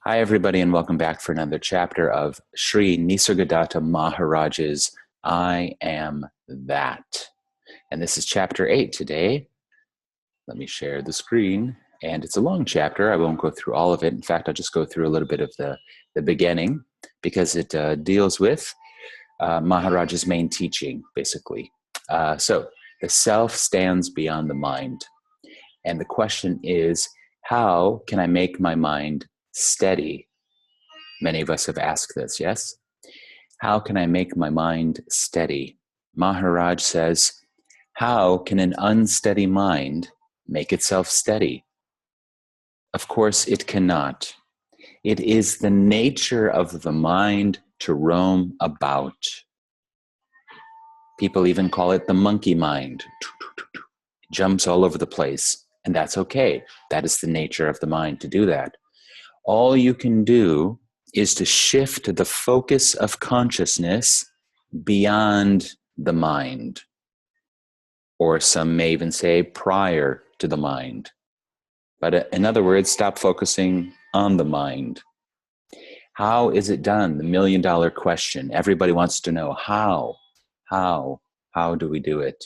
Hi, everybody, and welcome back for another chapter of Sri Nisargadatta Maharaj's I Am That. And this is chapter 8 today. Let me share the screen. And it's a long chapter. I won't go through all of it. In fact, I'll just go through a little bit of the beginning because it deals with Maharaj's main teaching, basically. So the self stands beyond the mind. And the question is, how can I make my mind steady? Many of us have asked this, yes? How can I make my mind steady? Maharaj says, how can an unsteady mind make itself steady? Of course, it cannot. It is the nature of the mind to roam about. People even call it the monkey mind. It jumps all over the place, and that's okay. That is the nature of the mind to do that. All you can do is to shift the focus of consciousness beyond the mind. Or some may even say prior to the mind. But in other words, stop focusing on the mind. How is it done? The million-dollar question. Everybody wants to know how. How do we do it?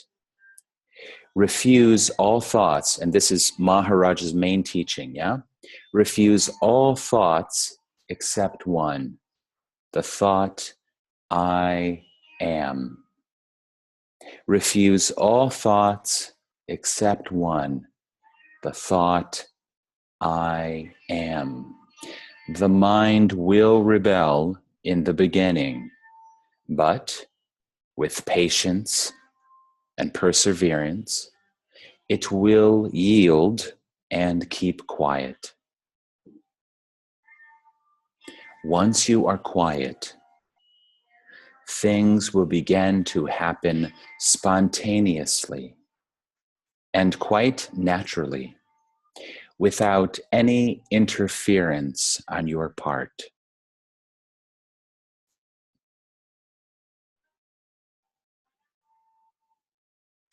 Refuse all thoughts, and this is Maharaj's main teaching, yeah? Refuse all thoughts except one, the thought, I am. Refuse all thoughts except one, the thought, I am. The mind will rebel in the beginning, but with patience and perseverance, it will yield and keep quiet. Once you are quiet, things will begin to happen spontaneously and quite naturally, without any interference on your part.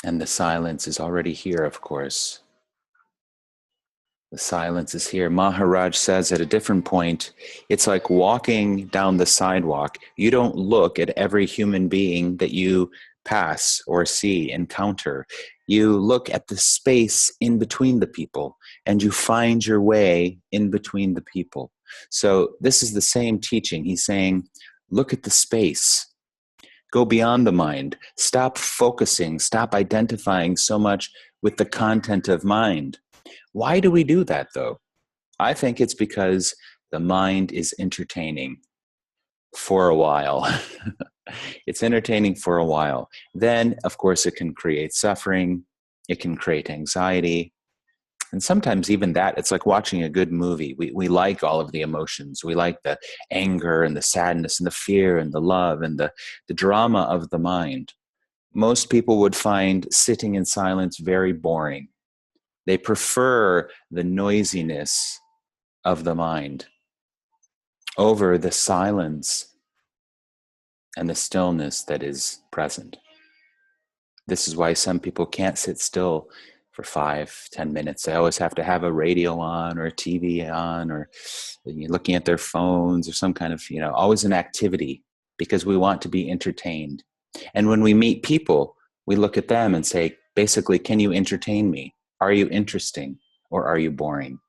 And the silence is already here, of course. The silence is here. Maharaj says at a different point, it's like walking down the sidewalk. You don't look at every human being that you pass or see, encounter. You look at the space in between the people, and you find your way in between the people. So this is the same teaching. He's saying, look at the space. Go beyond the mind. Stop focusing. Stop identifying so much with the content of mind. Why do we do that, though? I think it's because the mind is entertaining for a while. It's entertaining for a while. Then, of course, it can create suffering. It can create anxiety. And sometimes even that, it's like watching a good movie. We like all of the emotions. We like the anger and the sadness and the fear and the love and the drama of the mind. Most people would find sitting in silence very boring. They prefer the noisiness of the mind over the silence and the stillness that is present. This is why some people can't sit still for 5-10 minutes. They always have to have a radio on or a TV on, or looking at their phones or some kind of, always an activity, because we want to be entertained. And when we meet people, we look at them and say, basically, can you entertain me? Are you interesting or are you boring?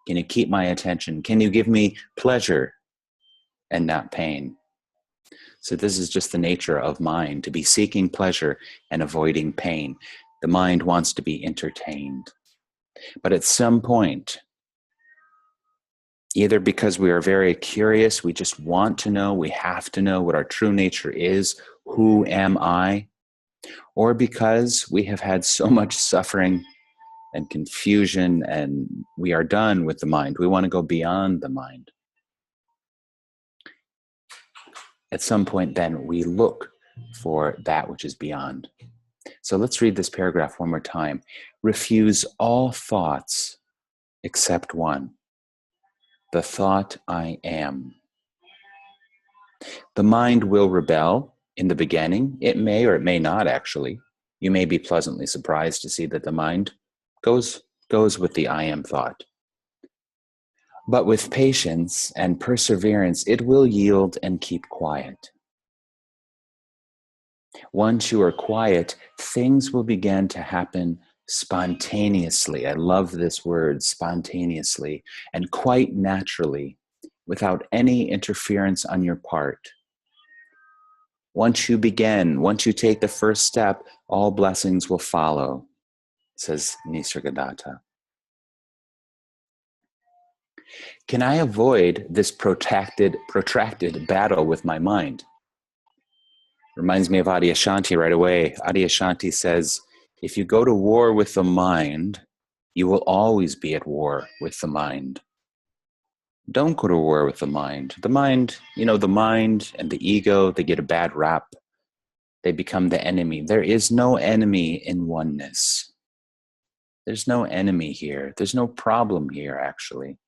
Can you keep my attention? Can you give me pleasure and not pain? So this is just the nature of mind, to be seeking pleasure and avoiding pain. The mind wants to be entertained. But at some point, either because we are very curious, we just want to know, we have to know what our true nature is, who am I? Or because we have had so much suffering and confusion and we are done with the mind. We want to go beyond the mind. At some point then, we look for that which is beyond. So let's read this paragraph one more time. Refuse all thoughts except one, the thought I am. The mind will rebel in the beginning. It may or it may not, actually. You may be pleasantly surprised to see that the mind goes with the I am thought. But with patience and perseverance, it will yield and keep quiet. Once you are quiet, things will begin to happen spontaneously. I love this word, spontaneously, and quite naturally, without any interference on your part. Once you begin, once you take the first step, all blessings will follow, says Nisargadatta. Can I avoid this protracted battle with my mind? Reminds me of Adyashanti right away. Adyashanti says, if you go to war with the mind, you will always be at war with the mind. Don't go to war with the mind. The mind, the mind and the ego, they get a bad rap. They become the enemy. There is no enemy in oneness. There's no enemy here. There's no problem here, actually.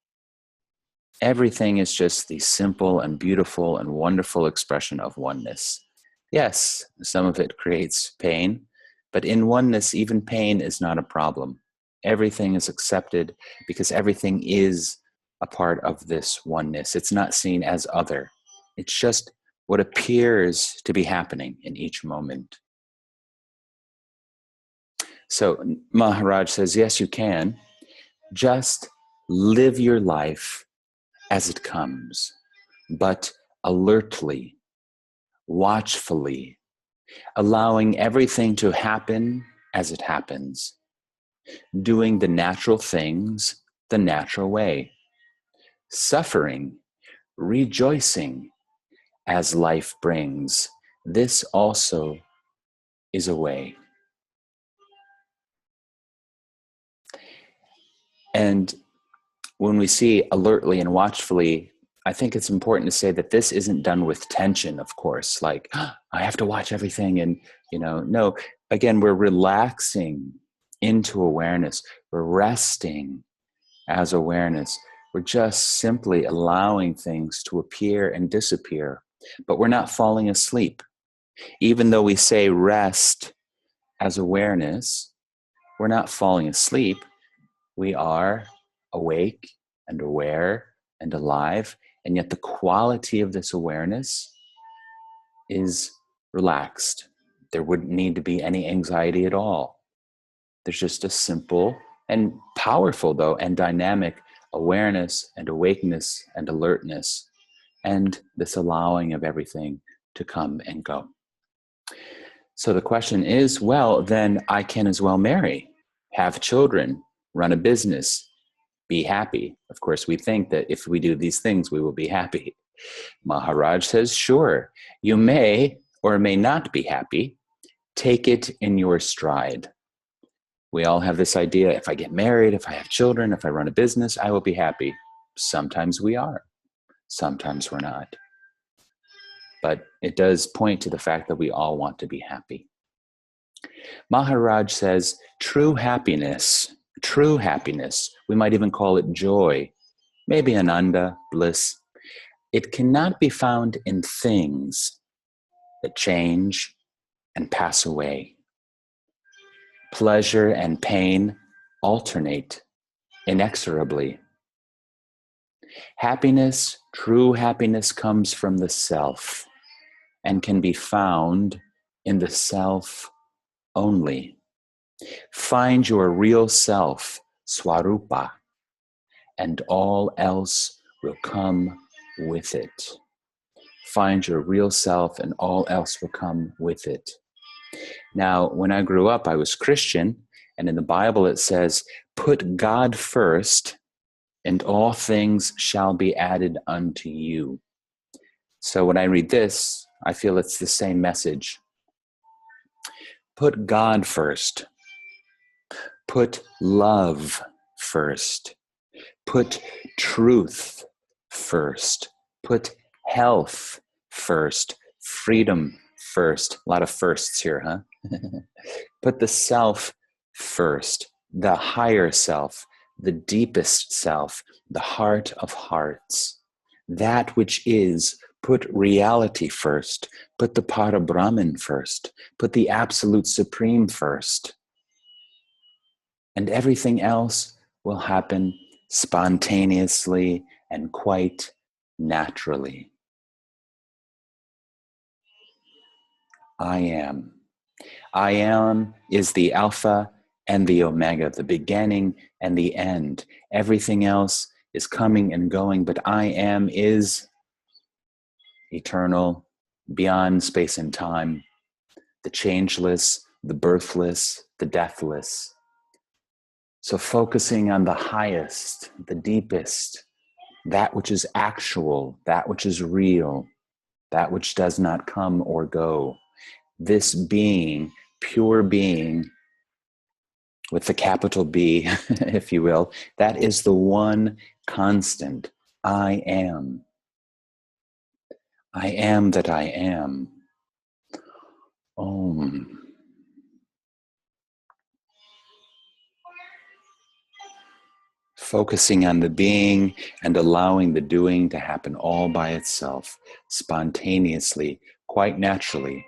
Everything is just the simple and beautiful and wonderful expression of oneness. Yes, some of it creates pain, but in oneness, even pain is not a problem. Everything is accepted because everything is a part of this oneness. It's not seen as other. It's just what appears to be happening in each moment. So Maharaj says, yes, you can. Just live your life as it comes, but alertly, watchfully, allowing everything to happen as it happens, doing the natural things the natural way, suffering, rejoicing as life brings. This also is a way. And when we see alertly and watchfully, I think it's important to say that this isn't done with tension, of course, like, I have to watch everything. And, no, again, we're relaxing into awareness. We're resting as awareness. We're just simply allowing things to appear and disappear, but we're not falling asleep. Even though we say rest as awareness, we're not falling asleep. We are awake and aware and alive, and yet the quality of this awareness is relaxed. There wouldn't need to be any anxiety at all. There's just a simple and powerful, though, and dynamic awareness and awakeness and alertness, and this allowing of everything to come and go. So the question is, well, then I can as well marry, have children, run a business, be happy. Of course, we think that if we do these things, we will be happy. Maharaj says, sure, you may or may not be happy. Take it in your stride. We all have this idea, if I get married, if I have children, if I run a business, I will be happy. Sometimes we are. Sometimes we're not. But it does point to the fact that we all want to be happy. Maharaj says, true happiness, we might even call it joy, maybe ananda, bliss. It cannot be found in things that change and pass away. Pleasure and pain alternate inexorably. Happiness, true happiness, comes from the self and can be found in the self only. Find your real self, swarupa, and all else will come with it. Find your real self and all else will come with it. Now, when I grew up, I was Christian, and in the Bible it says, put God first, and all things shall be added unto you. So when I read this, I feel it's the same message. Put God first. Put love first. Put truth first. Put health first. Freedom first. A lot of firsts here, huh? Put the self first. The higher self. The deepest self. The heart of hearts. That which is. Put reality first. Put the Parabrahman first. Put the Absolute Supreme first. And everything else will happen spontaneously and quite naturally. I am. I am is the Alpha and the Omega, the beginning and the end. Everything else is coming and going, but I am is eternal, beyond space and time, the changeless, the birthless, the deathless. So focusing on the highest, the deepest, that which is actual, that which is real, that which does not come or go. This being, pure being, with the capital B, if you will, that is the one constant. I am. I am that I am. Om. Focusing on the being and allowing the doing to happen all by itself, spontaneously, quite naturally.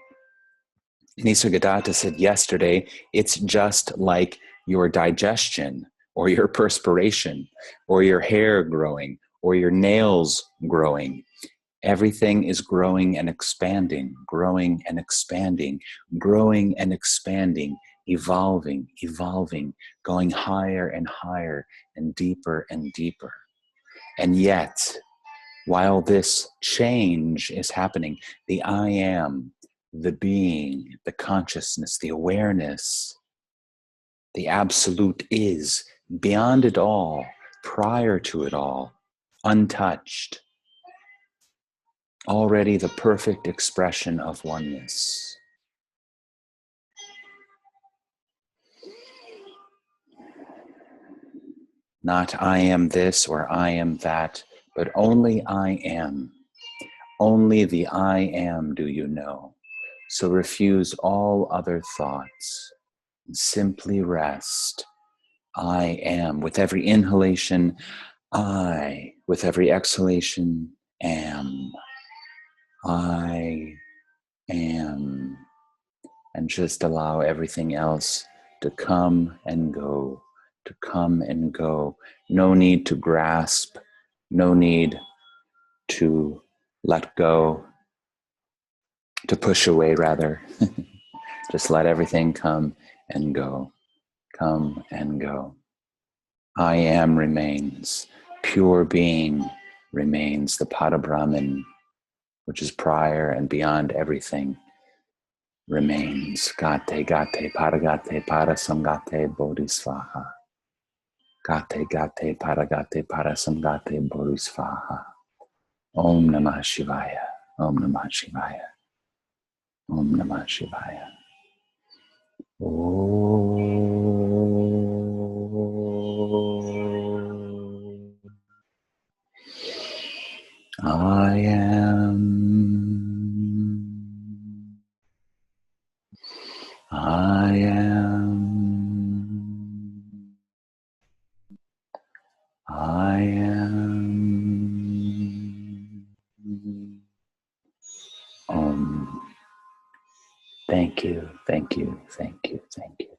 Nisargadatta said yesterday, it's just like your digestion or your perspiration or your hair growing or your nails growing. Everything is growing and expanding, growing and expanding, growing and expanding, evolving, evolving, going higher and higher and deeper and deeper. And yet, while this change is happening, the I am, the being, the consciousness, the awareness, the absolute is beyond it all, prior to it all, untouched, already the perfect expression of oneness. Not I am this or I am that, but only I am. Only the I am do you know. So refuse all other thoughts. Simply rest. I am. With every inhalation, I. With every exhalation, am. I am. And just allow everything else to come and go, to come and go. No need to grasp, no need to let go, to push away rather. Just let everything come and go, come and go. I am remains, pure being remains, the Pada Brahman, which is prior and beyond everything, remains. Gate, gate, paragate, parasamgate, bodhisvaha. Gate, gate, paragate, parasamgate, bodhisvaha. Om Namah Shivaya. Om Namah Shivaya. Om Namah Shivaya. I am. I am. I am. Thank you, thank you, thank you, thank you.